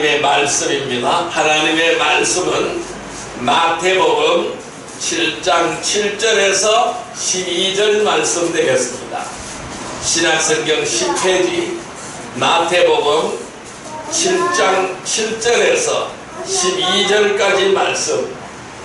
하나님의 말씀입니다. 하나님의 말씀은 마태복음 7장 7절에서 12절 말씀 되겠습니다. 신약성경 10페이지 마태복음 7장 7절에서 12절까지 말씀,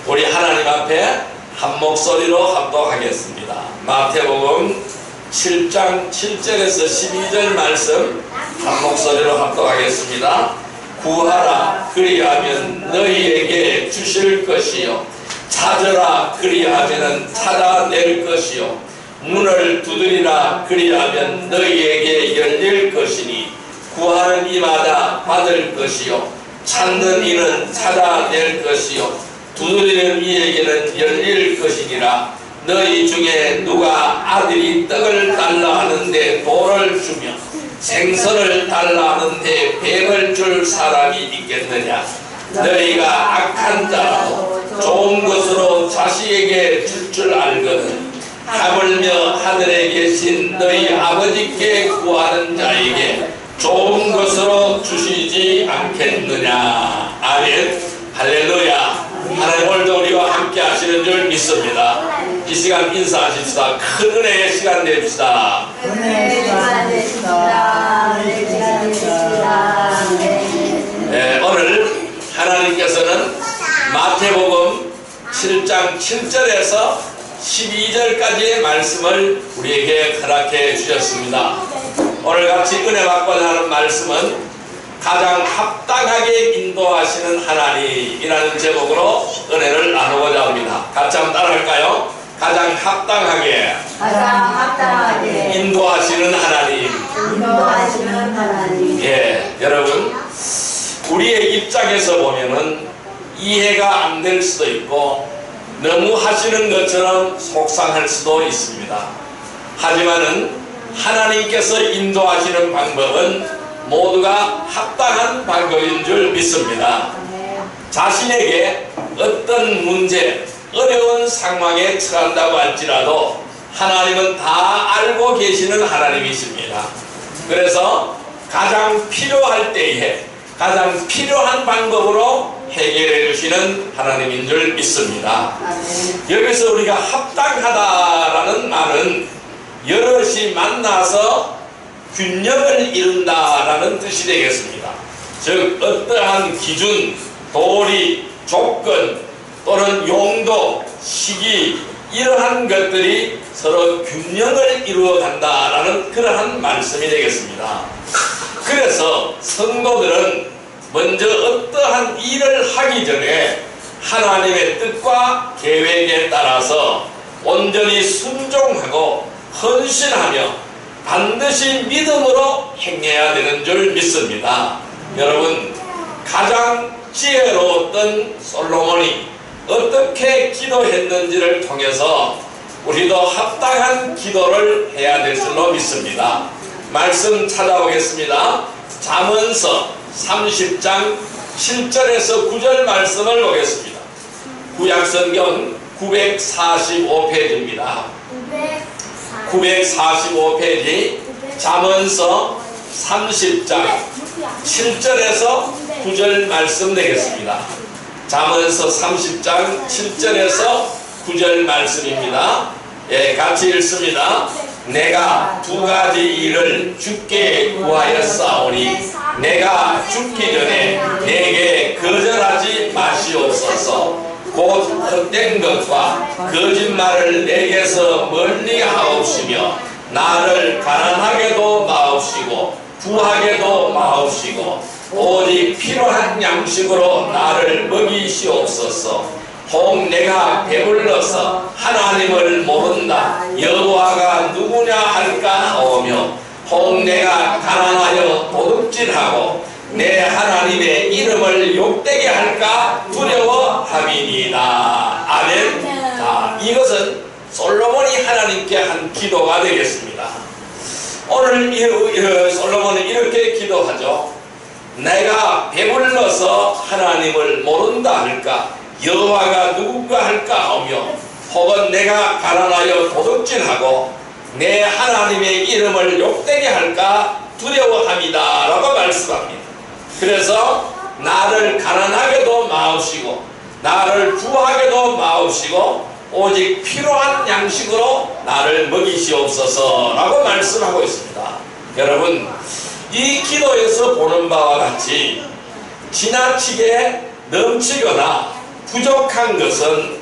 우리 하나님 앞에 한 목소리로 합독하겠습니다. 마태복음 7장 7절에서 12절 말씀 한 목소리로 합독하겠습니다. 구하라 그리하면 너희에게 주실 것이요, 찾으라 그리하면 찾아낼 것이요, 문을 두드리라 그리하면 너희에게 열릴 것이니 구하는 이마다 받을 것이요, 찾는 이는 찾아낼 것이요, 두드리는 이에게는 열릴 것이니라. 너희 중에 누가 아들이 떡을 달라 하는데 돌을 주며 생선을 달라 하는데 뱀을 줄 사람이 있겠느냐? 너희가 악한 자라도 좋은 것으로 자식에게 줄 줄 알거든 하물며 하늘에 계신 너희 아버지께 구하는 자에게 좋은 것으로 주시지 않겠느냐. 아멘. 할렐루야. 하나님 오늘도 우리와 함께 하시는 줄 믿습니다. 이 시간 인사하십시다. 큰 은혜의 시간 내줍시다. 은혜의 시간 내줍시다. 네, 오늘 하나님께서는 마태복음 7장 7절에서 12절까지의 말씀을 우리에게 허락해 주셨습니다. 오늘 같이 은혜 받고자 하는 말씀은 가장 합당하게 인도하시는 하나님이라는 제목으로 은혜를 나누고자 합니다. 같이 한번 따라할까요? 가장 합당하게 인도하시는 하나님. 예, 여러분, 우리의 입장에서 보면은 이해가 안 될 수도 있고 너무 하시는 것처럼 속상할 수도 있습니다. 하지만은 하나님께서 인도하시는 방법은 모두가 합당한 방법인 줄 믿습니다. 자신에게 어떤 문제, 어려운 상황에 처한다고 할지라도 하나님은 다 알고 계시는 하나님이십니다. 그래서 가장 필요할 때에 가장 필요한 방법으로 해결해 주시는 하나님인 줄 믿습니다. 여기서 우리가 합당하다라는 말은 여럿이 만나서 균형을 이룬다라는 뜻이 되겠습니다. 즉 어떠한 기준, 도리, 조건 또는 용도, 시기 이러한 것들이 서로 균형을 이루어 간다라는 그러한 말씀이 되겠습니다. 그래서 성도들은 먼저 어떠한 일을 하기 전에 하나님의 뜻과 계획에 따라서 온전히 순종하고 헌신하며 반드시 믿음으로 행해야 되는 줄 믿습니다. 여러분, 가장 지혜로웠던 솔로몬이 어떻게 기도했는지를 통해서 우리도 합당한 기도를 해야 될 줄로 믿습니다. 말씀 찾아보겠습니다. 잠언서 30장 7절에서 9절 말씀을 보겠습니다. 구약성경 945페이지입니다. 945페이지 잠언서 30장 7절에서 9절 말씀 되겠습니다. 잠언서 30장 7절에서 9절 말씀입니다. 예, 같이 읽습니다. 내가 두 가지 일을 주께 구하였사오니 내가 죽기 전에 내게 거절하지 마시옵소서. 곧 헛된 것과 거짓말을 내게서 멀리 하옵시며 나를 가난하게도 마옵시고 부하게도 마옵시고 오직 필요한 양식으로 나를 먹이시옵소서. 혹 내가 배불러서 하나님을 모른다 여호와가 누구냐 할까 하오며 혹 내가 가난하여 도둑질하고 내 하나님의 이름을 욕되게 할까 두려워함이니이다. 아멘. 자, 이것은 솔로몬이 하나님께 한 기도가 되겠습니다. 오늘 솔로몬은 이렇게 기도하죠. 내가 배불러서 하나님을 모른다 할까 여호와가 누군가 할까 하며 혹은 내가 가난하여 도둑질하고 내 하나님의 이름을 욕되게 할까 두려워함이다 라고 말씀합니다. 그래서 나를 가난하게도 마옵시고 나를 부하게도 마옵시고 오직 필요한 양식으로 나를 먹이시옵소서 라고 말씀하고 있습니다. 여러분, 이 기도에서 보는 바와 같이 지나치게 넘치거나 부족한 것은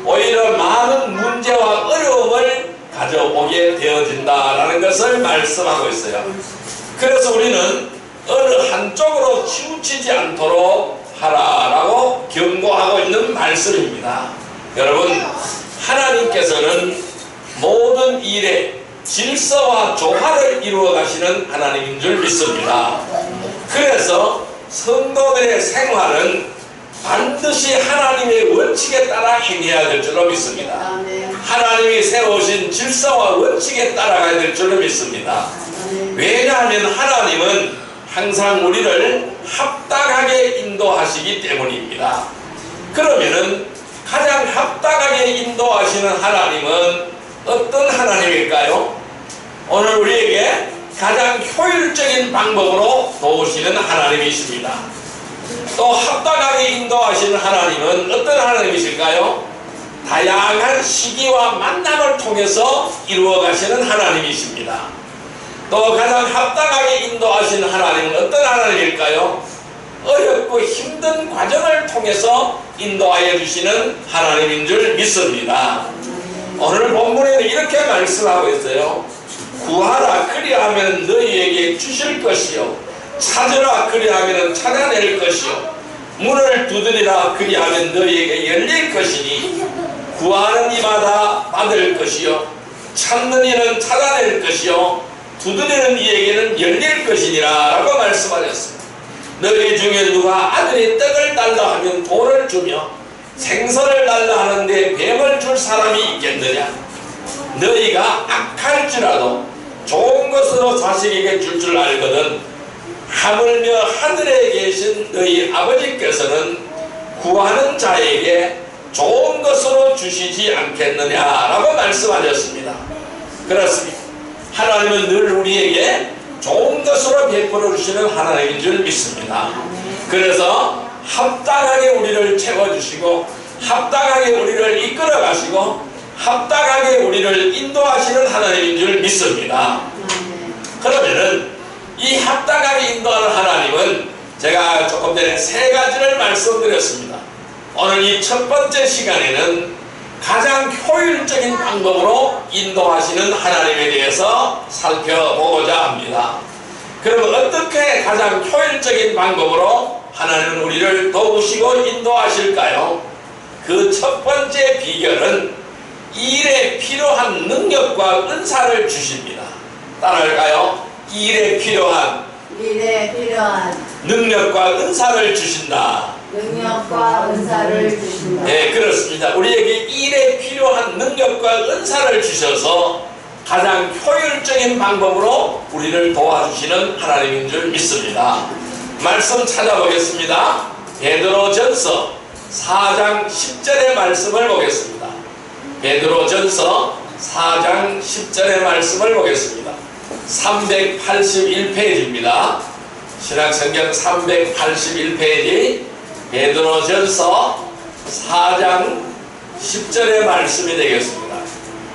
오히려 많은 문제와 어려움을 가져오게 되어진다라는 것을 말씀하고 있어요. 그래서 우리는 어느 한쪽으로 치우치지 않도록 하라라고 경고하고 있는 말씀입니다. 여러분, 하나님께서는 모든 일에 질서와 조화를 이루어 가시는 하나님인 줄 믿습니다. 그래서 성도들의 생활은 반드시 하나님의 원칙에 따라 행해야 될 줄로 믿습니다. 하나님이 세우신 질서와 원칙에 따라가야 될 줄로 믿습니다. 왜냐하면 하나님은 항상 우리를 합당하게 인도하시기 때문입니다. 그러면은 가장 합당하게 인도하시는 하나님은 어떤 하나님일까요? 오늘 우리에게 가장 효율적인 방법으로 도우시는 하나님이십니다. 또 합당하게 인도하시는 하나님은 어떤 하나님이실까요? 다양한 시기와 만남을 통해서 이루어 가시는 하나님이십니다. 또 가장 합당하게 인도하시는 하나님은 어떤 하나님일까요? 어렵고 힘든 과정을 통해서 인도하여 주시는 하나님인 줄 믿습니다. 오늘 본문에는 이렇게 말씀하고 있어요. 구하라 그리하면 너희에게 주실 것이요 찾으라 그리하면 찾아낼 것이요 문을 두드리라 그리하면 너희에게 열릴 것이니 구하는 이마다 받을 것이요 찾는 이는 찾아낼 것이요 두드리는 이에게는 열릴 것이니라 라고 말씀하셨습니다. 너희 중에 누가 아들이 떡을 달라 하면 돌을 주며 생선을 달라 하는데 뱀을 줄 사람이 있겠느냐? 너희가 악할지라도 좋은 것으로 자식에게 줄 줄 알거든 하물며 하늘에 계신 너희 아버지께서는 구하는 자에게 좋은 것으로 주시지 않겠느냐라고 말씀하셨습니다. 그렇습니다. 하나님은 늘 우리에게 좋은 것으로 베풀어 주시는 하나님인 줄 믿습니다. 그래서 합당하게 우리를 채워주시고 합당하게 우리를 이끌어 가시고 합당하게 우리를 인도하시는 하나님인 줄 믿습니다. 그러면은 이 합당하게 인도하는 하나님은 제가 조금 전에 세 가지를 말씀드렸습니다. 오늘 이 첫 번째 시간에는 가장 효율적인 방법으로 인도하시는 하나님에 대해서 살펴보고자 합니다. 그러면 어떻게 가장 효율적인 방법으로 하나님은 우리를 도우시고 인도하실까요? 그 첫 번째 비결은 일에 필요한 능력과 은사를 주십니다. 따라할까요? 일에 필요한 능력과 은사를 주신다. 능력과 은사를 주신다. 네, 그렇습니다. 우리에게 일에 필요한 능력과 은사를 주셔서 가장 효율적인 방법으로 우리를 도와주시는 하나님인 줄 믿습니다. 말씀 찾아보겠습니다. 베드로전서 4장 10절의 말씀을 보겠습니다. 베드로전서 4장 10절의 말씀을 보겠습니다. 381페이지입니다. 신약성경 381페이지 베드로전서 4장 10절의 말씀이 되겠습니다.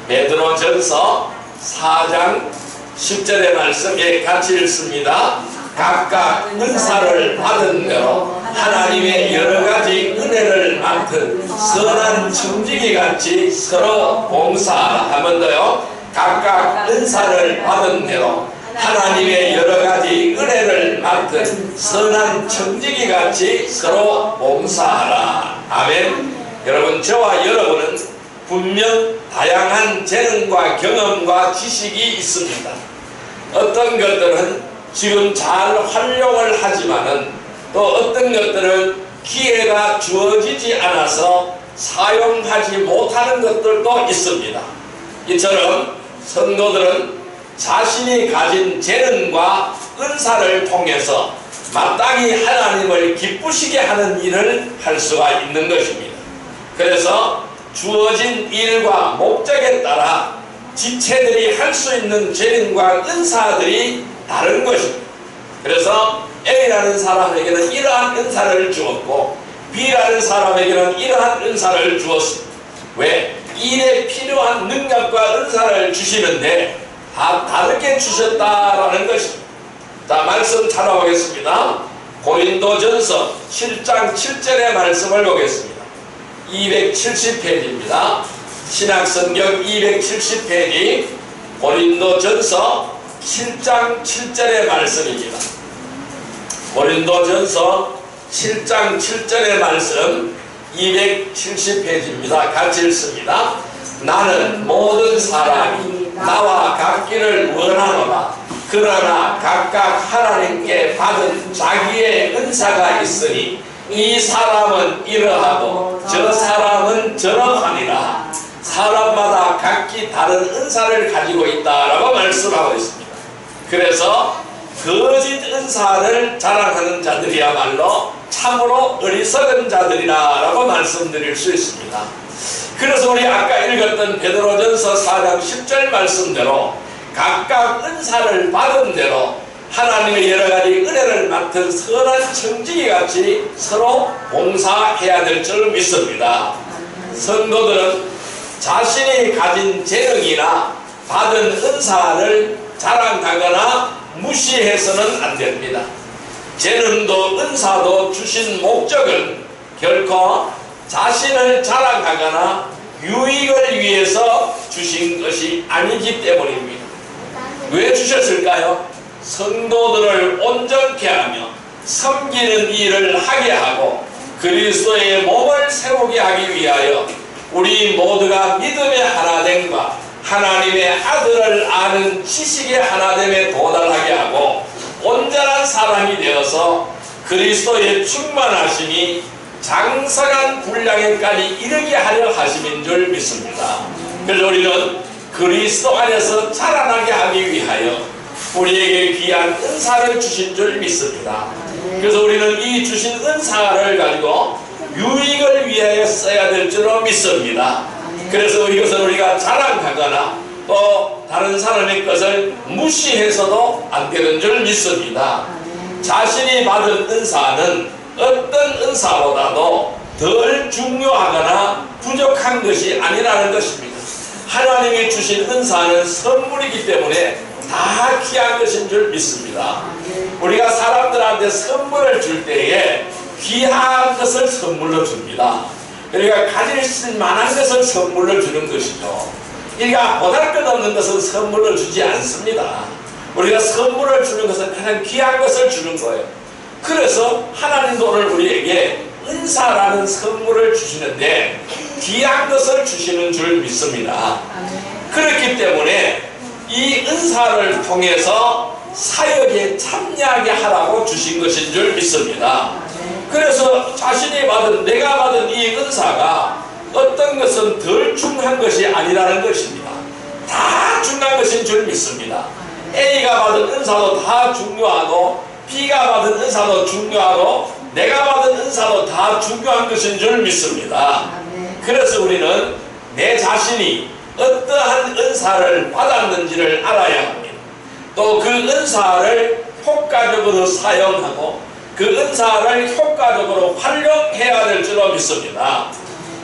베드로전서 4장 10절의 말씀 같이 읽습니다. 각각 은사를 받은 대로 하나님의 여러가지 은혜를 맡은 선한 청지기 같이 서로 봉사하라. 한 번 더요. 각각 은사를 받은 대로 하나님의 여러가지 은혜를 맡은 선한 청지기 같이 서로 봉사하라. 아멘. 여러분, 저와 여러분은 분명 다양한 재능과 경험과 지식이 있습니다. 어떤 것들은 지금 잘 활용을 하지만은 또 어떤 것들은 기회가 주어지지 않아서 사용하지 못하는 것들도 있습니다. 이처럼 성도들은 자신이 가진 재능과 은사를 통해서 마땅히 하나님을 기쁘시게 하는 일을 할 수가 있는 것입니다. 그래서 주어진 일과 목적에 따라 지체들이 할 수 있는 재능과 은사들이 다른 것입니다. 그래서 A라는 사람에게는 이러한 은사를 주었고 B라는 사람에게는 이러한 은사를 주었습니다. 왜? 일에 필요한 능력과 은사를 주시는데 다 다르게 주셨다라는 것입니다. 자, 말씀 찾아보겠습니다. 고린도전서 7장 7절의 말씀을 보겠습니다. 270페이지입니다. 신약성경 270페이지 고린도전서 7장 7절의 말씀입니다. 고린도전서 7장 7절의 말씀 270페이지입니다. 같이 읽습니다. 나는 모든 사람이 나와 같기를 원하노라. 그러나 각각 하나님께 받은 자기의 은사가 있으니 이 사람은 이러하고 저 사람은 저러하니라. 사람마다 각기 다른 은사를 가지고 있다라고 말씀하고 있습니다. 그래서 거짓 은사를 자랑하는 자들이야말로 참으로 어리석은 자들이라고 말씀드릴 수 있습니다. 그래서 우리 아까 읽었던 베드로전서 4장 10절 말씀대로 각각 은사를 받은 대로 하나님의 여러가지 은혜를 맡은 선한 청지기같이 서로 봉사해야 될 줄 믿습니다. 성도들은 자신이 가진 재능이나 받은 은사를 자랑하거나 무시해서는 안 됩니다. 재능도 은사도 주신 목적은 결코 자신을 자랑하거나 유익을 위해서 주신 것이 아니기 때문입니다. 왜 주셨을까요? 성도들을 온전케 하며 섬기는 일을 하게 하고 그리스도의 몸을 세우게 하기 위하여 우리 모두가 믿음의 하나됨과 하나님의 아들을 아는 지식의 하나됨에 도달하게 하고 온전한 사람이 되어서 그리스도의 충만하심이 장성한 분량에까지 이르게 하려 하심인 줄 믿습니다. 그래서 우리는 그리스도 안에서 자라나게 하기 위하여 우리에게 귀한 은사를 주신 줄 믿습니다. 그래서 우리는 이 주신 은사를 가지고 유익을 위하여 써야 될 줄로 믿습니다. 그래서 이것을 우리가 자랑하거나 또 다른 사람의 것을 무시해서도 안 되는 줄 믿습니다. 자신이 받은 은사는 어떤 은사보다도 덜 중요하거나 부족한 것이 아니라는 것입니다. 하나님이 주신 은사는 선물이기 때문에 다 귀한 것인 줄 믿습니다. 우리가 사람들한테 선물을 줄 때에 귀한 것을 선물로 줍니다. 우리가 가질 수 만한 것을 선물로 주는 것이죠. 우리가 보잘것없는 것은 선물로 주지 않습니다. 우리가 선물을 주는 것은 가장 귀한 것을 주는 거예요. 그래서 하나님도 오늘 우리에게 은사라는 선물을 주시는데 귀한 것을 주시는 줄 믿습니다. 그렇기 때문에 이 은사를 통해서 사역에 참여하게 하라고 주신 것인 줄 믿습니다. 그래서 자신이 받은 내가 받은 이 은사가 어떤 것은 덜 중요한 것이 아니라는 것입니다. 다 중요한 것인 줄 믿습니다. A가 받은 은사도 다 중요하고 B가 받은 은사도 중요하고 내가 받은 은사도 다 중요한 것인 줄 믿습니다. 그래서 우리는 내 자신이 어떠한 은사를 받았는지를 알아야 합니다. 또 그 은사를 효과적으로 사용하고 그 은사를 효과적으로 활용해야 될 줄로 믿습니다.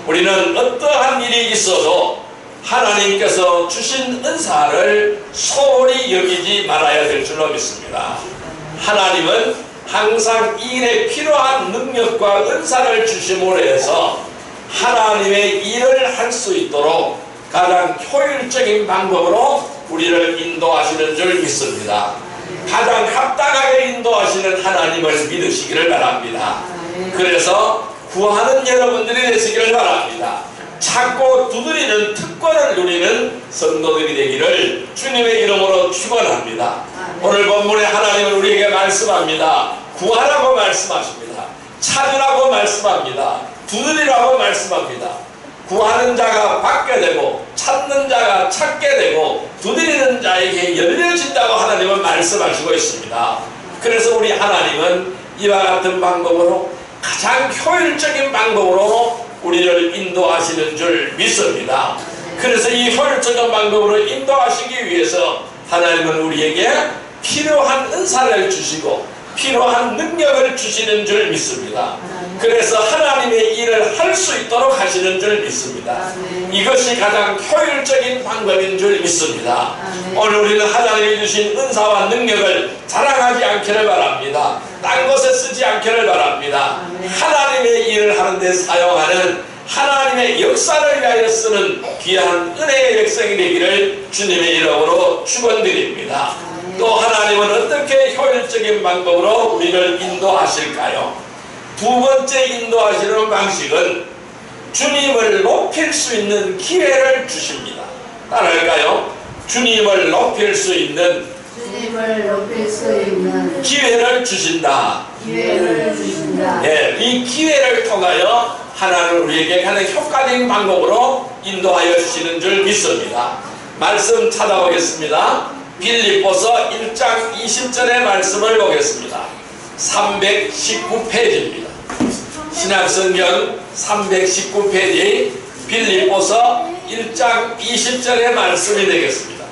우리는 어떠한 일이 있어도 하나님께서 주신 은사를 소홀히 여기지 말아야 될 줄로 믿습니다. 하나님은 항상 일에 필요한 능력과 은사를 주심으로 해서 하나님의 일을 할 수 있도록 가장 효율적인 방법으로 우리를 인도하시는 줄 믿습니다. 가장 합당하게 인도하시는 하나님을 믿으시기를 바랍니다. 그래서 구하는 여러분들이 되시기를 바랍니다. 찾고 두드리는 특권을 누리는 성도들이 되기를 주님의 이름으로 축원합니다. 오늘 본문에 하나님은 우리에게 말씀합니다. 구하라고 말씀하십니다. 찾으라고 말씀합니다. 두드리라고 말씀합니다. 구하는 자가 받게 되고 찾는 자가 찾게 되고 두드리는 자에게 열려진다고 하나님은 말씀하시고 있습니다. 그래서 우리 하나님은 이와 같은 방법으로 가장 효율적인 방법으로 우리를 인도하시는 줄 믿습니다. 그래서 이 효율적인 방법으로 인도하시기 위해서 하나님은 우리에게 필요한 은사를 주시고 필요한 능력을 주시는 줄 믿습니다. 그래서 하나님의 일을 할 수 있도록 하시는 줄 믿습니다. 이것이 가장 효율적인 방법인 줄 믿습니다. 오늘 우리는 하나님이 주신 은사와 능력을 자랑하지 않기를 바랍니다. 딴 곳에 쓰지 않기를 바랍니다. 하나님의 일을 하는 데 사용하는 하나님의 역사를 위하여 쓰는 귀한 은혜의 백성이 되기를 주님의 이름으로 축원드립니다. 또 하나님은 어떻게 효율적인 방법으로 우리를 인도하실까요? 두 번째 인도하시는 방식은 주님을 높일 수 있는 기회를 주십니다. 따라할까요? 주님을 높일 수 있는 기회를 주신다. 네, 이 기회를 통하여 하나님은 우리에게 가장 효과적인 방법으로 인도하여 주시는 줄 믿습니다. 말씀 찾아보겠습니다. 빌립보서 1장 20절의 말씀을 보겠습니다. 319페이지입니다. 신약성경 319페이지 빌립보서 1장 20절의 말씀이 되겠습니다.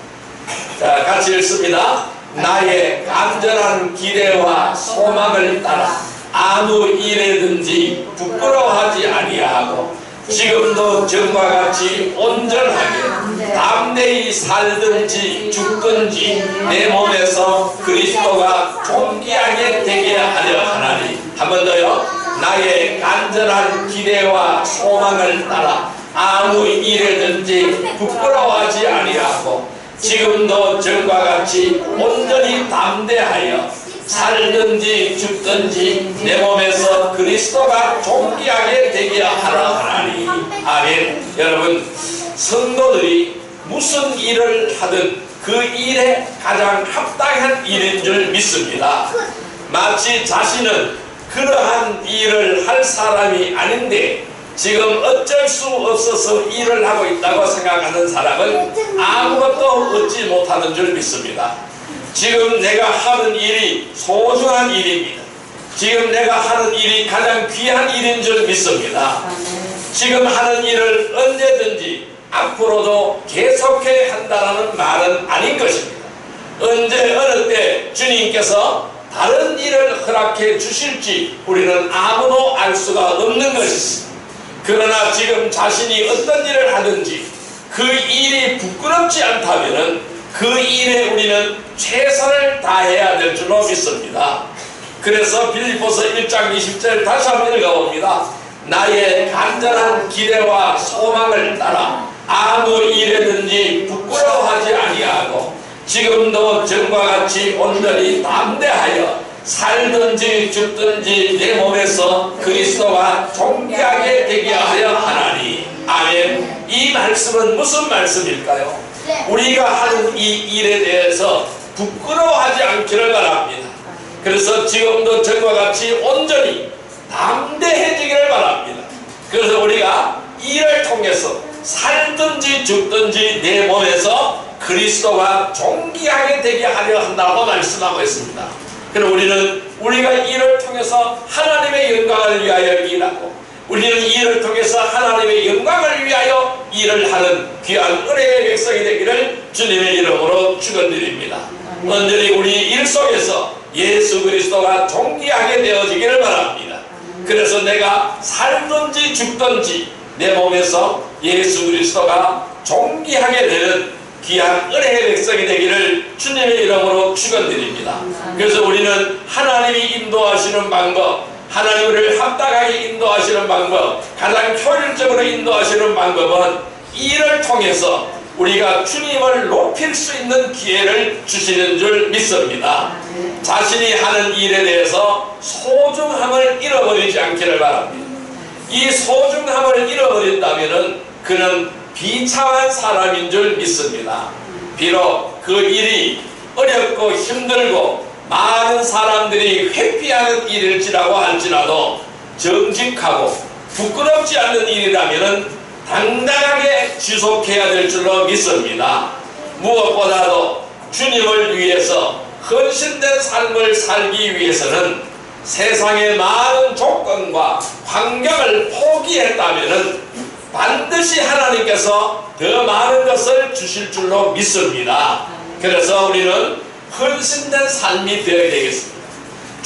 자, 같이 읽습니다. 나의 간절한 기대와 소망을 따라 아무 일에든지 부끄러워하지 아니하고 지금도 전과 같이 온전하게 담대히 살든지 죽든지 내 몸에서 그리스도가 존귀하게 되게 하려 하나니. 한 번 더요. 나의 간절한 기대와 소망을 따라 아무 일에든지 부끄러워하지 아니하고 지금도 전과 같이 온전히 담대하여 살든지 죽든지 내 몸에서 그리스도가 존귀하게 되게 하라 하나니. 아멘. 여러분, 성도들이 무슨 일을 하든 그 일에 가장 합당한 일인 줄 믿습니다. 마치 자신은 그러한 일을 할 사람이 아닌데 지금 어쩔 수 없어서 일을 하고 있다고 생각하는 사람은 아무것도 얻지 못하는 줄 믿습니다. 지금 내가 하는 일이 소중한 일입니다. 지금 내가 하는 일이 가장 귀한 일인 줄 믿습니다. 지금 하는 일을 언제든지 앞으로도 계속해야 한다는 말은 아닌 것입니다. 언제 어느 때 주님께서 다른 일을 허락해 주실지 우리는 아무도 알 수가 없는 것입니다. 그러나 지금 자신이 어떤 일을 하든지 그 일이 부끄럽지 않다면 그 일에 우리는 최선을 다해야 될 줄로 믿습니다. 그래서 빌립보서 1장 20절 다시 한번 읽어봅니다. 나의 간절한 기대와 소망을 따라 아무 일에든지 부끄러워하지 아니하고 지금도 전과 같이 온전히 담대하여 살든지 죽든지 내 몸에서 그리스도가 존귀하게 되게 하려 하나니. 아멘. 이 말씀은 무슨 말씀일까요? 우리가 하는 이 일에 대해서 부끄러워하지 않기를 바랍니다. 그래서 지금도 전과 같이 온전히 담대해지기를 바랍니다. 그래서 우리가 일을 통해서 살든지 죽든지 내 몸에서 그리스도가 존귀하게 되게 하려 한다고 말씀하고 있습니다. 그럼 우리는 우리가 일을 통해서 하나님의 영광을 위하여 일하고 우리는 일을 통해서 하나님의 영광을 위하여 일을 하는 귀한 은혜의 백성이 되기를 주님의 이름으로 축원드립니다. 언제나 우리 일 속에서 예수 그리스도가 존귀하게 되어지기를 바랍니다. 그래서 내가 살든지 죽든지 내 몸에서 예수 그리스도가 존귀하게 되는 귀한 은혜의 백성이 되기를 주님의 이름으로 축원드립니다. 그래서 우리는 하나님이 인도하시는 방법, 하나님 우리를 합당하게 인도하시는 방법, 가장 효율적으로 인도하시는 방법은 일을 통해서 우리가 주님을 높일 수 있는 기회를 주시는 줄 믿습니다. 자신이 하는 일에 대해서 소중함을 잃어버리지 않기를 바랍니다. 이 소중함을 잃어버린다면 그는 비참한 사람인 줄 믿습니다. 비록 그 일이 어렵고 힘들고 많은 사람들이 회피하는 일일지라고 할지라도 정직하고 부끄럽지 않는 일이라면 당당하게 지속해야 될 줄로 믿습니다. 무엇보다도 주님을 위해서 헌신된 삶을 살기 위해서는 세상의 많은 조건과 환경을 포기했다면 반드시 하나님께서 더 많은 것을 주실 줄로 믿습니다. 그래서 우리는 헌신된 삶이 되어야 되겠습니다.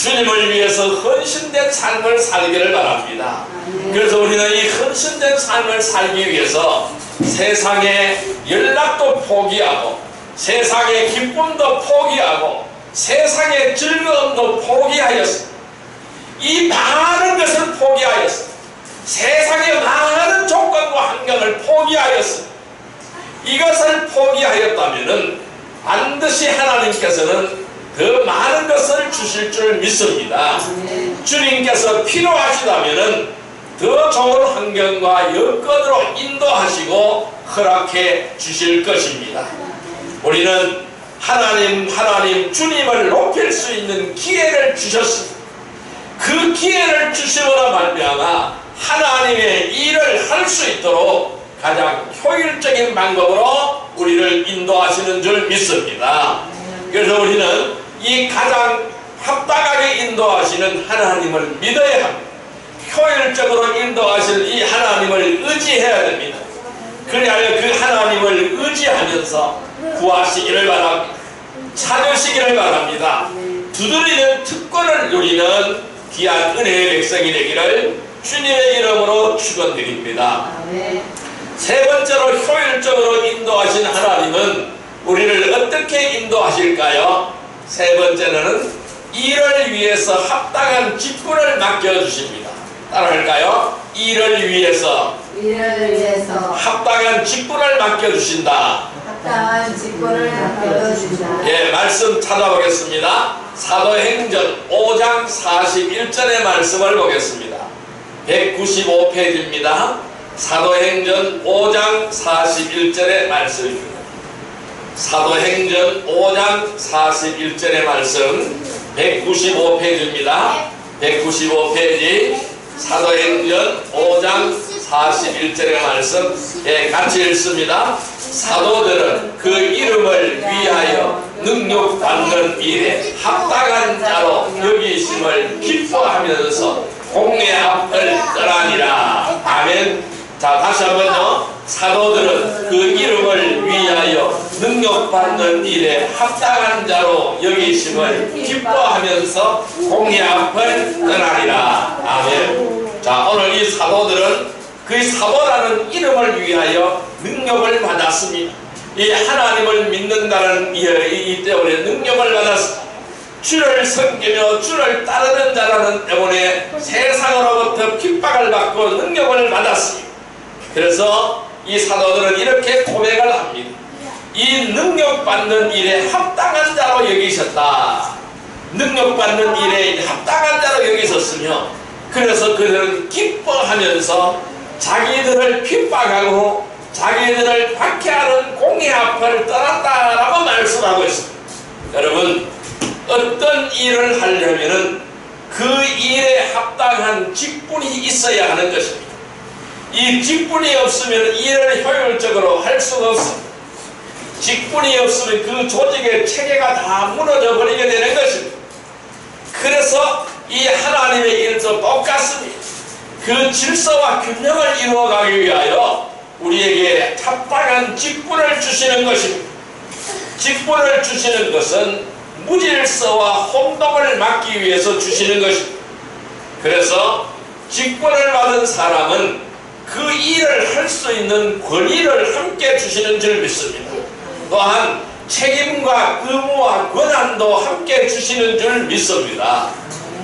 주님을 위해서 헌신된 삶을 살기를 바랍니다. 그래서 우리는 이 헌신된 삶을 살기 위해서 세상의 연락도 포기하고 세상의 기쁨도 포기하고 세상의 즐거움도 포기하였습니다. 이 많은 것을 포기하였습니다. 세상의 많은 조건과 환경을 포기하였습니다. 이것을 포기하였다면 반드시 하나님께서는 더 많은 것을 주실 줄 믿습니다. 주님께서 필요하시다면 더 좋은 환경과 여건으로 인도하시고 허락해 주실 것입니다. 우리는 하나님 주님을 높일 수 있는 기회를 주셨습니다. 그 기회를 주심으로 말미암아 하나님의 일을 할 수 있도록 가장 효율적인 방법으로 우리를 인도하시는 줄 믿습니다. 그래서 우리는 이 가장 합당하게 인도하시는 하나님을 믿어야 합니다. 효율적으로 인도하실 이 하나님을 의지해야 됩니다. 그리하여 그 하나님을 의지하면서 구하시기를 바랍니다. 찾으시기를 바랍니다. 두드리는 특권을 누리는 귀한 은혜의 백성이 되기를 주님의 이름으로 축원드립니다. 세 번째로 효율적으로 인도하신 하나님은 우리를 어떻게 인도하실까요? 세 번째는 일을 위해서 합당한 직분을 맡겨주십니다. 따라할까요? 일을 위해서 합당한 직분을 맡겨주신다. 합당한 직분을 맡겨주신다. 예, 말씀 찾아보겠습니다. 사도행전 5장 41절의 말씀을 보겠습니다. 195페이지입니다. 사도행전 5장 41절의 말씀입니다. 사도행전 5장 41절의 말씀 195페이지입니다. 195페이지 사도행전 5장 41절의 말씀 같이 읽습니다. 사도들은 그 이름을 위하여 능력받는 일에 합당한 자로 여기심을 기뻐하면서 공회 앞을 떠나니라. 아멘. 자, 다시 한번요. 사도들은 그 이름을 위하여 능력받는 일에 합당한 자로 여기심을 기뻐하면서 공회 앞을 떠나리라. 아멘. 자, 오늘 이 사도들은 그 사도라는 이름을 위하여 능력을 받았습니다. 이 하나님을 믿는다는 이 때문에 능력을 받았습니다. 주를 섬기며 주를 따르는 자라는 때문에 세상으로부터 핍박을 받고 능력을 받았습니다. 그래서 이 사도들은 이렇게 고백을 합니다. 이 능력받는 일에 합당한 자로 여기셨다. 능력받는 일에 합당한 자로 여기셨으며 그래서 그들은 기뻐하면서 자기들을 핍박하고 자기들을 박해하는 공회 앞을 떠났다라고 말씀하고 있습니다. 여러분, 어떤 일을 하려면 그 일에 합당한 직분이 있어야 하는 것입니다. 이 직분이 없으면 일을 효율적으로 할 수가 없습니다. 직분이 없으면 그 조직의 체계가 다 무너져 버리게 되는 것입니다. 그래서 이 하나님의 일도 똑같습니다. 그 질서와 균형을 이루어가기 위하여 우리에게 합당한 직분을 주시는 것입니다. 직분을 주시는 것은 무질서와 혼동을 막기 위해서 주시는 것입니다. 그래서 직분을 받은 사람은 그 일을 할 수 있는 권위를 함께 주시는 줄 믿습니다. 또한 책임과 의무와 권한도 함께 주시는 줄 믿습니다.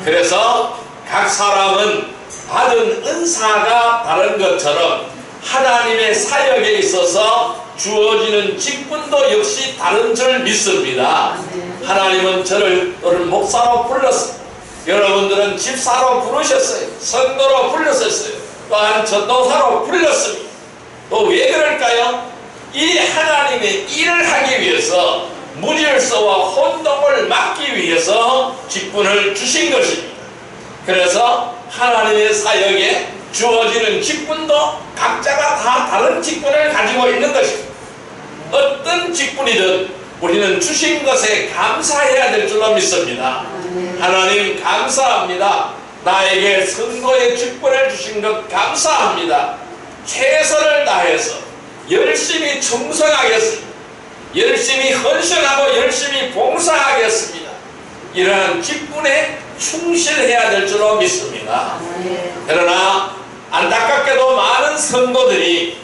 그래서 각 사람은 받은 은사가 다른 것처럼 하나님의 사역에 있어서 주어지는 직분도 역시 다른 줄 믿습니다. 하나님은 저를 목사로 불렀습니다. 여러분들은 집사로 부르셨어요. 성도로 불렀었어요. 또한 전도사로 불렀습니다. 또 왜 그럴까요? 이 하나님의 일을 하기 위해서 무질서와 혼동을 막기 위해서 직분을 주신 것입니다. 그래서 하나님의 사역에 주어지는 직분도 각자가 다 다른 직분을 가지고 있는 것입니다. 어떤 직분이든 우리는 주신 것에 감사해야 될 줄로 믿습니다. 하나님 감사합니다. 나에게 선거의 직분을 주신 것 감사합니다. 최선을 다해서 열심히 충성하겠습니다. 열심히 헌신하고 열심히 봉사하겠습니다. 이러한 직분에 충실해야 될 줄로 믿습니다. 아멘. 그러나 안타깝게도 많은 성도들이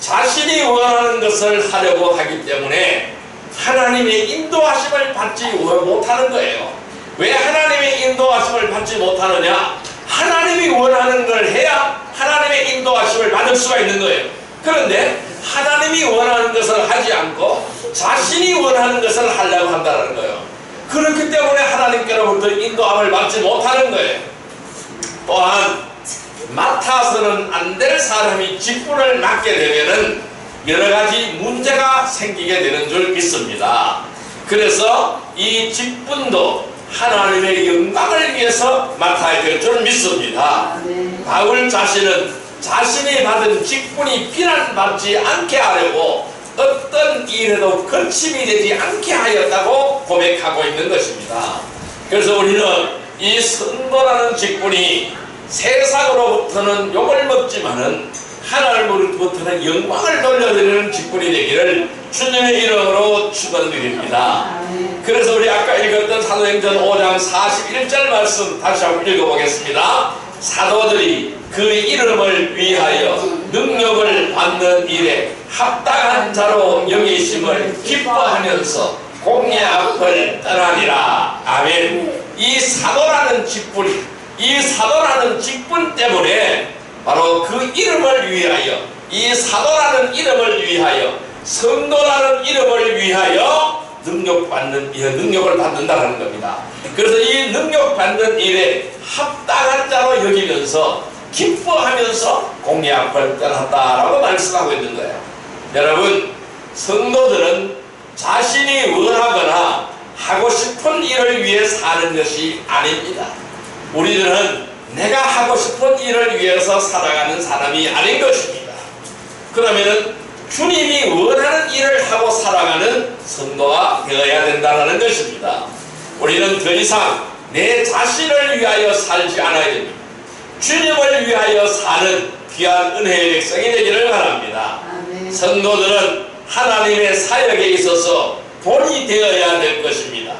자신이 원하는 것을 하려고 하기 때문에 하나님의 인도하심을 받지 못하는 거예요. 왜 하나님의 인도하심을 받지 못하느냐? 하나님이 원하는 걸 해야 하나님의 인도하심을 받을 수가 있는 거예요. 그런데 하나님이 원하는 것을 하지 않고 자신이 원하는 것을 하려고 한다는 거예요. 그렇기 때문에 하나님께로부터 인도함을 받지 못하는 거예요. 또한 맡아서는 안 될 사람이 직분을 맡게 되면은 여러 가지 문제가 생기게 되는 줄 믿습니다. 그래서 이 직분도 하나님의 영광을 위해서 맡아야 될 줄 믿습니다. 아멘. 바울 자신은 자신이 받은 직분이 비난받지 않게 하려고 어떤 일에도 거침이 되지 않게 하였다고 고백하고 있는 것입니다. 그래서 우리는 이 선도라는 직분이 세상으로부터는 욕을 먹지만은 하나님으로부터는 영광을 돌려드리는 직분이 되기를 주님의 이름으로 축원드립니다. 그래서 우리 아까 읽었던 사도행전 5장 41절 말씀 다시 한번 읽어보겠습니다. 사도들이 그 이름을 위하여 능력을 받는 일에 합당한 자로 여기심을 기뻐하면서 공의 앞을 떠나니라. 아멘. 이 사도라는 직분 때문에 바로 그 이름을 위하여, 이 사도라는 이름을 위하여, 성도라는 이름을 위하여 능력을 받는다는 겁니다. 그래서 이 능력 받는 일에 합당한 자로 여기면서 기뻐하면서 공의 앞을 떠났다라고 말씀하고 있는 거예요. 여러분, 성도들은 자신이 원하거나 하고 싶은 일을 위해 사는 것이 아닙니다. 우리들은 내가 하고 싶은 일을 위해서 살아가는 사람이 아닌 것입니다. 그러면은 주님이 원하는 일을 하고 살아가는 성도가 되어야 된다는 것입니다. 우리는 더 이상 내 자신을 위하여 살지 않아야 됩니다. 주님을 위하여 사는 귀한 은혜의 백성이 되기를 바랍니다. 아멘. 성도들은 하나님의 사역에 있어서 본이 되어야 될 것입니다.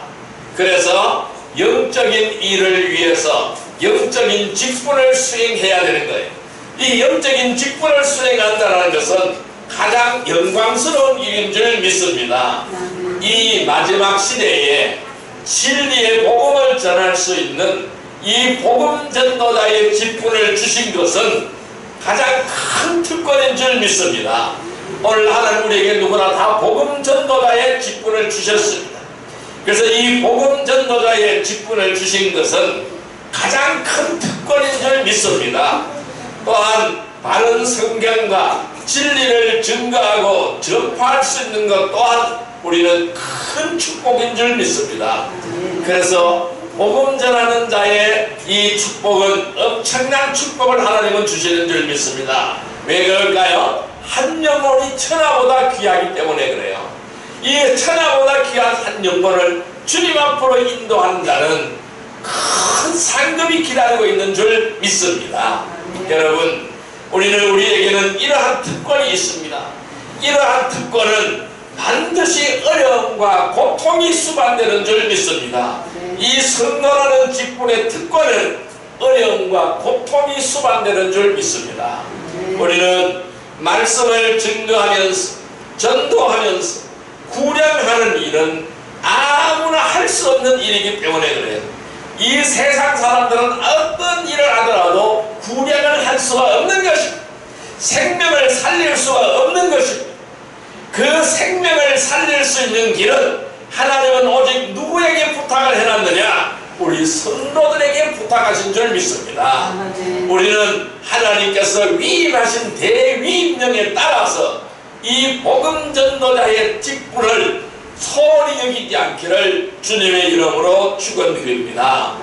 그래서 영적인 일을 위해서 영적인 직분을 수행해야 되는 거예요. 이 영적인 직분을 수행한다는 것은 가장 영광스러운 일인 줄 믿습니다. 이 마지막 시대에 진리의 복음을 전할 수 있는 이 복음 전도자의 직분을 주신 것은 가장 큰 특권인 줄 믿습니다. 오늘 하나님 우리에게 누구나 다 복음 전도자의 직분을 주셨습니다. 그래서 이 복음 전도자의 직분을 주신 것은 가장 큰 특권인 줄 믿습니다. 또한 바른 성경과 진리를 증거하고 전파할 수 있는 것 또한 우리는 큰 축복인 줄 믿습니다. 그래서 복음 전하는 자의 이 축복은 엄청난 축복을 하나님은 주시는 줄 믿습니다. 왜 그럴까요? 한 영혼이 천하보다 귀하기 때문에 그래요. 이 천하보다 귀한 한 영혼을 주님 앞으로 인도한다는 큰 상급이 기다리고 있는 줄 믿습니다. 여러분, 우리에게는 이러한 특권이 있습니다. 이러한 특권은 반드시 어려움과 고통이 수반되는 줄 믿습니다. 이 성도라는 직분의 특권은 어려움과 고통이 수반되는 줄 믿습니다. 우리는 말씀을 증거하면서 전도하면서 구령하는 일은 아무나 할 수 없는 일이기 때문에 그래요. 이 세상 사람들은 어떤 일을 하더라도 구령을 할 수가 없는 것입니다. 생명을 살릴 수가 없는 것입니다. 그 생명을 살릴 수 있는 길은 하나님은 오직 누구에게 부탁을 해놨느냐? 우리 성도들에게 부탁하신 줄 믿습니다. 우리는 하나님께서 위임하신 대위임령에 따라서 이 복음 전도자의 직분을 소홀히 여기지 않기를 주님의 이름으로 축원드립니다.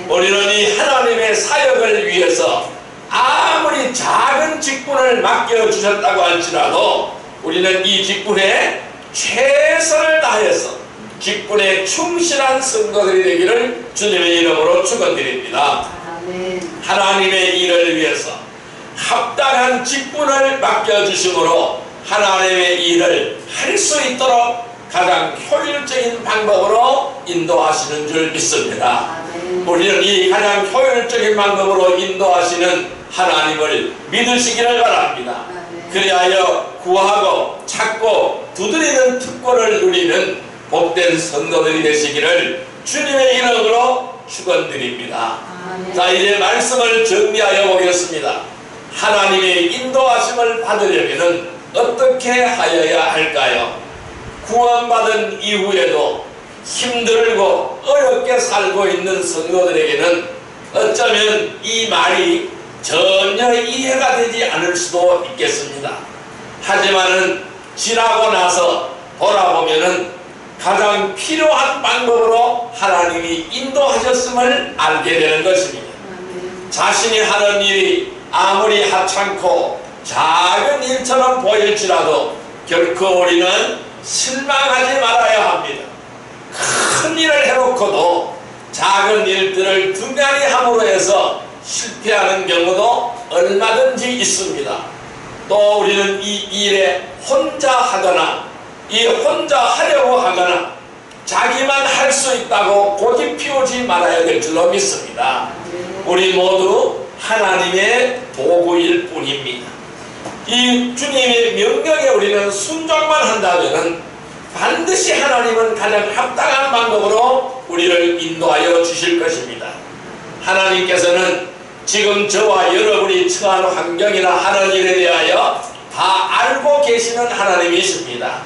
우리는 이 하나님의 사역을 위해서 아무리 작은 직분을 맡겨주셨다고 할지라도 우리는 이 직분에 최선을 다해서 직분에 충실한 성도들이 되기를 주님의 이름으로 축원드립니다. 하나님의 일을 위해서 합당한 직분을 맡겨주심으로 하나님의 일을 할 수 있도록 가장 효율적인 방법으로 인도하시는 줄 믿습니다. 우리는 이 가장 효율적인 방법으로 인도하시는 하나님을 믿으시기를 바랍니다. 그리하여 구하고 찾고 두드리는 특권을 누리는 복된 성도들이 되시기를 주님의 이름으로 축원드립니다. 자, 이제 말씀을 정리하여 보겠습니다. 하나님의 인도하심을 받으려면 어떻게 하여야 할까요? 구원받은 이후에도 힘들고 어렵게 살고 있는 성도들에게는 어쩌면 이 말이 전혀 이해가 되지 않을 수도 있겠습니다. 하지만은 지나고 나서 돌아보면은 가장 필요한 방법으로 하나님이 인도하셨음을 알게 되는 것입니다. 자신이 하는 일이 아무리 하찮고 작은 일처럼 보일지라도 결코 우리는 실망하지 말아야 합니다. 큰 일을 해놓고도 작은 일들을 등한히 함으로 해서 실패하는 경우도 얼마든지 있습니다. 또 우리는 이 일에 혼자 하거나 이 혼자 하려고 하거나 자기만 할 수 있다고 고집 피우지 말아야 될 줄로 믿습니다. 우리 모두 하나님의 도구일 뿐입니다. 이 주님의 명령에 우리는 순종만 한다면 반드시 하나님은 가장 합당한 방법으로 우리를 인도하여 주실 것입니다. 하나님께서는 지금 저와 여러분이 처한 환경이나 하는 일에 대하여 다 알고 계시는 하나님이십니다.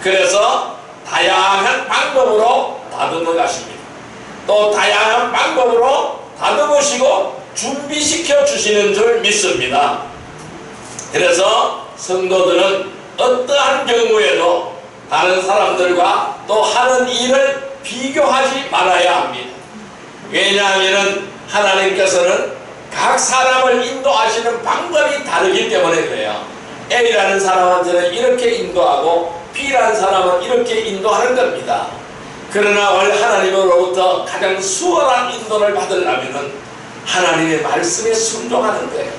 그래서 다양한 방법으로 다듬어 가십니다. 또 다양한 방법으로 다듬으시고 준비시켜 주시는 줄 믿습니다. 그래서 성도들은 어떠한 경우에도 다른 사람들과 또 하는 일을 비교하지 말아야 합니다. 왜냐하면 하나님께서는 각 사람을 인도하시는 방법이 다르기 때문에 그래요. A라는 사람한테는 이렇게 인도하고 B라는 사람은 이렇게 인도하는 겁니다. 그러나 하나님으로부터 가장 수월한 인도를 받으려면 하나님의 말씀에 순종하는 거예요.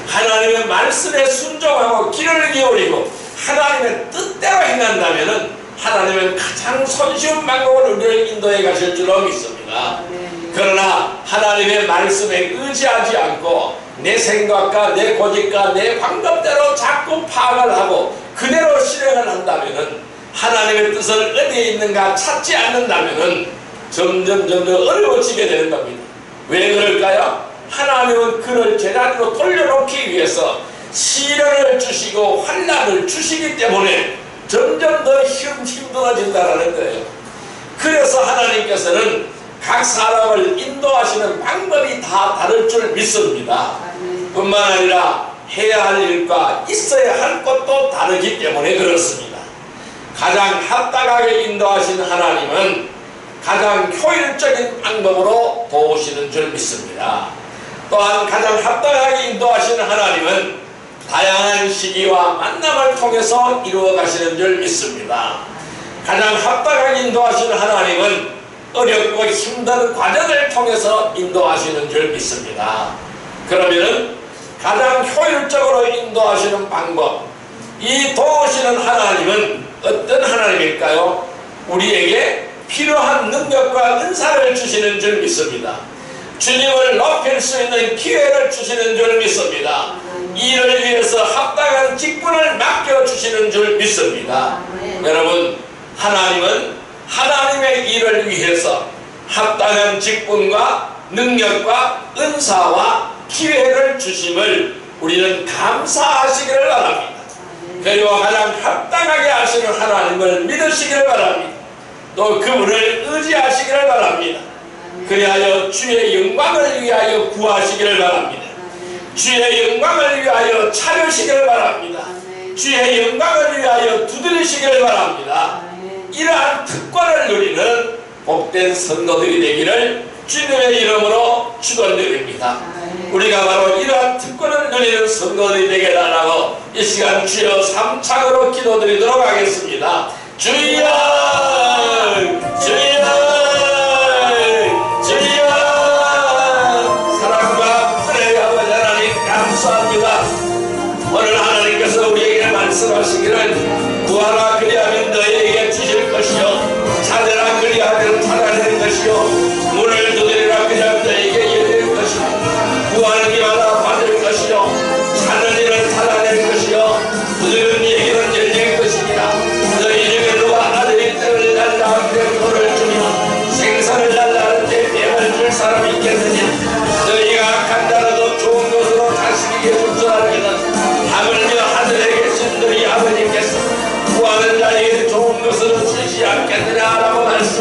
하나님의 말씀에 순종하고 귀를 기울이고 하나님의 뜻대로 행한다면 하나님은 가장 손쉬운 방법으로 우리를 인도해 가실 줄로 믿습니다. 그러나 하나님의 말씀에 의지하지 않고 내 생각과 내 고집과 내 방법대로 자꾸 파악을 하고 그대로 실행을 한다면 하나님의 뜻을 어디에 있는가 찾지 않는다면 점점 어려워지게 되는 겁니다. 왜 그럴까요? 하나님은 그를 제자리로 돌려놓기 위해서 시련을 주시고 환난을 주시기 때문에 점점 더 힘들어진다는 거예요. 그래서 하나님께서는 각 사람을 인도하시는 방법이 다 다를 줄 믿습니다. 뿐만 아니라 해야 할 일과 있어야 할 것도 다르기 때문에 그렇습니다. 가장 합당하게 인도하신 하나님은 가장 효율적인 방법으로 도우시는 줄 믿습니다. 또한 가장 합당하게 인도하시는 하나님은 다양한 시기와 만남을 통해서 이루어 가시는 줄 믿습니다. 가장 합당하게 인도하시는 하나님은 어렵고 힘든 과정을 통해서 인도하시는 줄 믿습니다. 그러면은 가장 효율적으로 인도하시는 방법, 이 도우시는 하나님은 어떤 하나님일까요? 우리에게 필요한 능력과 은사를 주시는 줄 믿습니다. 주님을 높일 수 있는 기회를 주시는 줄 믿습니다. 이를 위해서 합당한 직분을 맡겨주시는 줄 믿습니다. 여러분, 하나님은 하나님의 일을 위해서 합당한 직분과 능력과 은사와 기회를 주심을 우리는 감사하시기를 바랍니다. 그리고 가장 합당하게 하시는 하나님을 믿으시기를 바랍니다. 또 그분을 의지하시기를 바랍니다. 그리하여 주의 영광을 위하여 구하시기를 바랍니다. 주의 영광을 위하여 차려시기를 바랍니다. 주의 영광을 위하여 두드리시기를 바랍니다. 이러한 특권을 누리는 복된 성도들이 되기를 주님의 이름으로 축원드립니다. 우리가 바로 이러한 특권을 누리는 성도들이 되게 달라고 이 시간 주여 삼창으로 기도드리도록 하겠습니다. 주여, 주여, 주여. 사랑과 은혜의 아버지 하나님 감사합니다. 오늘 하나님께서 우리에게 말씀하시기를 구하라 그리하면 너희에게 주실 것이요 찾으라 그리하면 찾아낼 것이요 문을 두드리라 그리하면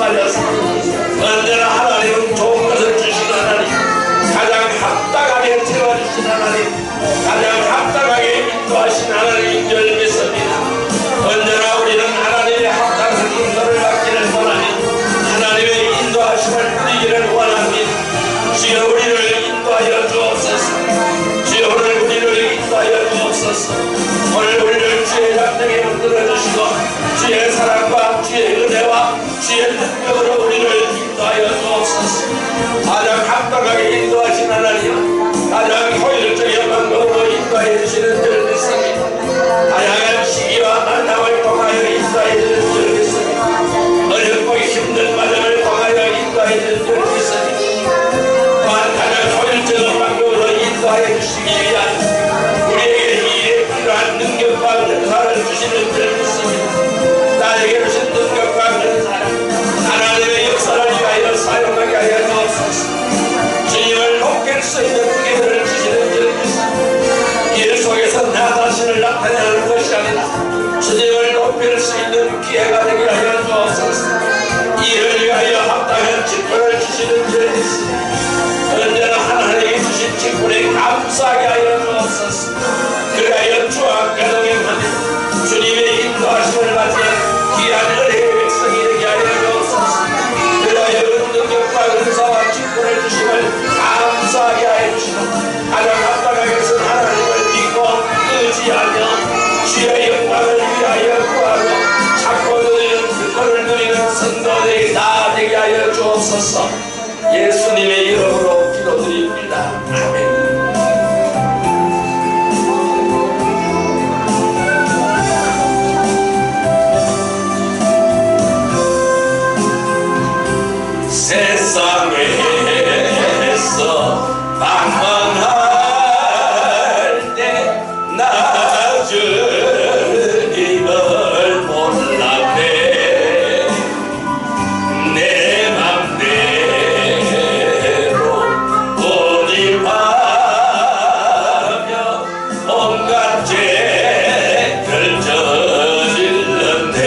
살려서 언제나 하나님은 좋은 것을 주신 하나님, 가장 합당하게 채워주신 하나님, 가장 합당하게 인도하신 하나님인 줄 믿습니다. 언제나 우리는 하나님의 합당한 인도를 받기를 원하니 하나님의 인도하심을 누리기를 원합니다. 주여 우리를 인도하여 주옵소서. 주여 오늘 우리를 인도하여 주옵소서. 오늘 우리를 주의 약속에 흔들어주시고 주의 사랑과 주의 은혜와 주의 능력으로 우리를 인도하여 주옵소서. 가장 합당하게 인도하신 하나님, 가장 효율적인 방법으로 인도하여 주시는 줄 믿습니다. 다양한 시기와 만남을 통하여 인도하여 주시는 줄 믿습니다. 어렵고 힘든 과정을 통하여 인도하여 주시는 줄 믿습니다. 또한 가장 효율적인 방법으로 인도하여 주시기 위한 우리에게 이에 필요한 능력과 은사를 주시는 줄 믿습니다. 나에게 주신 능력과 은사를 하나님의 역사를 위하여 사용하게 하여 주옵소서. 주님을 높일 수 있는 기회를 주시는 줄 믿습니다. 일 속에서 나 자신을 나타내는 것이 아니라 주님을 높일 수 있는 기회가 되게 하여 주옵소서. 이를 위하여 합당한 직분을 주시는 줄 믿습니다. 언제나 하나님이 주신 직분에 감사하게 하여 주옵소서. 그리하여 주와 동행하며 주님의 인도하심을 받는 귀한 은혜의 백성이 되게 하여 주옵소서. 그리하여 능력과 은사와 직분을 주심을 감사하게 하여 주시고 가장 합당하게 쓴 하나님을 믿고 의지하며 주의 영광을 위하여 구하고 찾고 누리는 그거를 누리는 성도들이 다 되게 하여 주옵소서. 예수님의 이름으로 기도드립니다. 아멘. 세상에서 방황할 때 나 주님을 몰랐네. 내 맘대로 고집하며 온갖 죄를 저질렀네.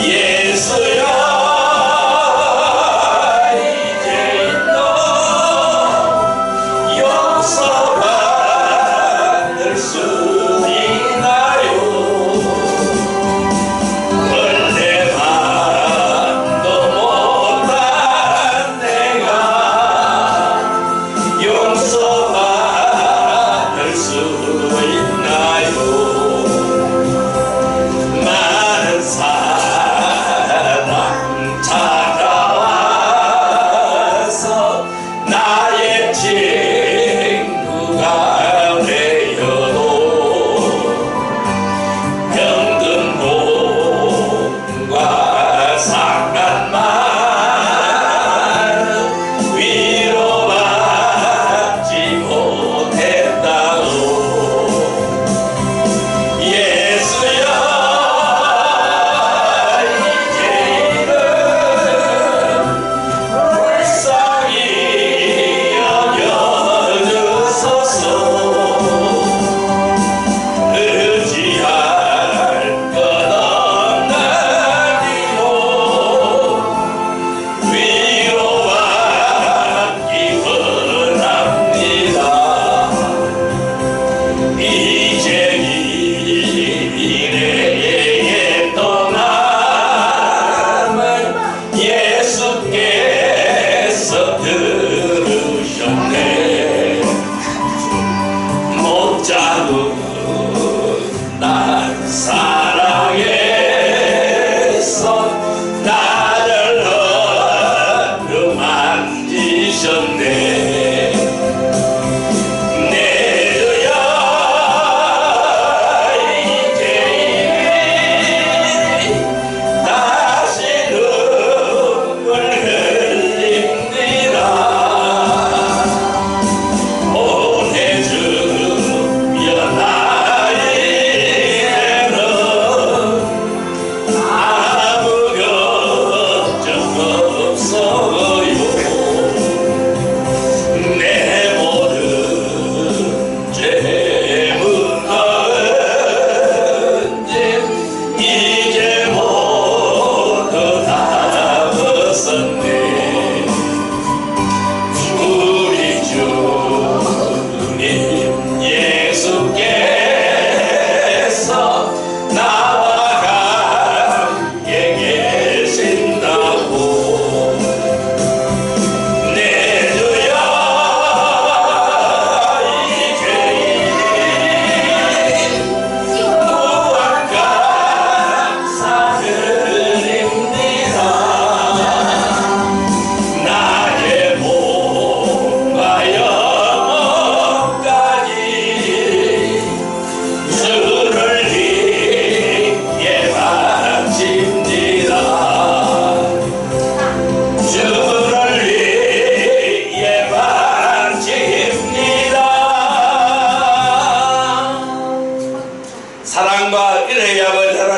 예수여 위로받지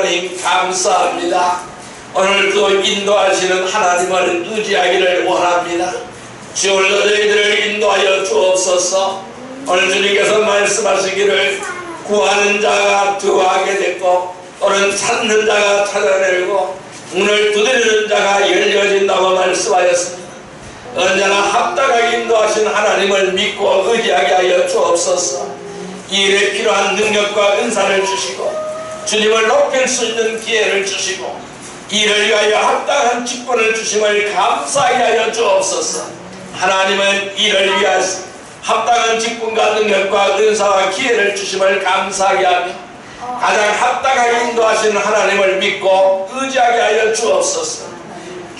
하나님 감사합니다. 오늘도 인도하시는 하나님을 의지하기를 원합니다. 주 오늘도 저희들을 인도하여 주옵소서. 오늘 주님께서 말씀하시기를 구하는 자가 구하게 됐고 또는 찾는 자가 찾아내고 문을 두드리는 자가 열려진다고 말씀하였습니다. 언제나 합당하게 인도하신 하나님을 믿고 의지하게 하여 주옵소서. 이 일에 필요한 능력과 은사를 주시고 주님을 높일 수 있는 기회를 주시고 이를 위하여 합당한 직분을 주심을 감사하게 하여 주옵소서. 하나님은 이를 위하여 합당한 직분과 능력과 은사와 기회를 주심을 감사하게 하며 가장 합당하게 인도하시는 하나님을 믿고 의지하게 하여 주옵소서.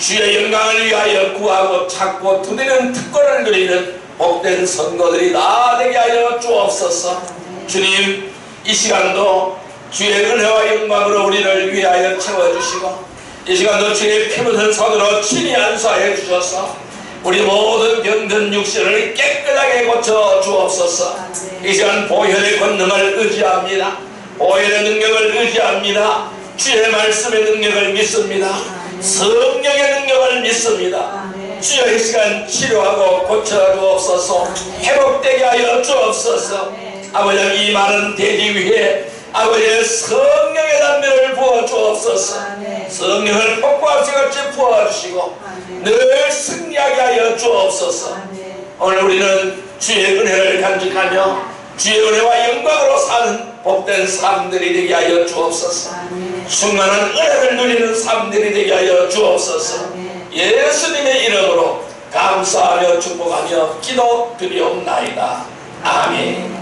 주의 영광을 위하여 구하고 찾고 두드리는 특권을 누리는 복된 선거들이 다 되게 하여 주옵소서. 주님, 이 시간도 주의 은혜와 영광으로 우리를 위하여 채워주시고 이 시간도 주의 피 묻은 손으로 친히 안수하여 주셔서 우리 모든 병든 육신을 깨끗하게 고쳐 주옵소서. 이 시간 보혈의 권능을 의지합니다. 보혈의 능력을 의지합니다. 주의 말씀의 능력을 믿습니다. 성령의 능력을 믿습니다. 주여 이 시간 치료하고 고쳐 주옵소서. 회복되게 하여 주옵소서. 아버지 이 많은 대지 위에 아버지의 성령의 담배를 부어 주옵소서. 성령을 폭포함수 같이 부어주시고 늘 승리하게 하여 주옵소서. 오늘 우리는 주의 은혜를 간직하며 주의 은혜와 영광으로 사는 복된 삶들이 되게 하여 주옵소서. 충만한 은혜를 누리는 삶들이 되게 하여 주옵소서. 예수님의 이름으로 감사하며 축복하며 기도 드리옵나이다. 아멘.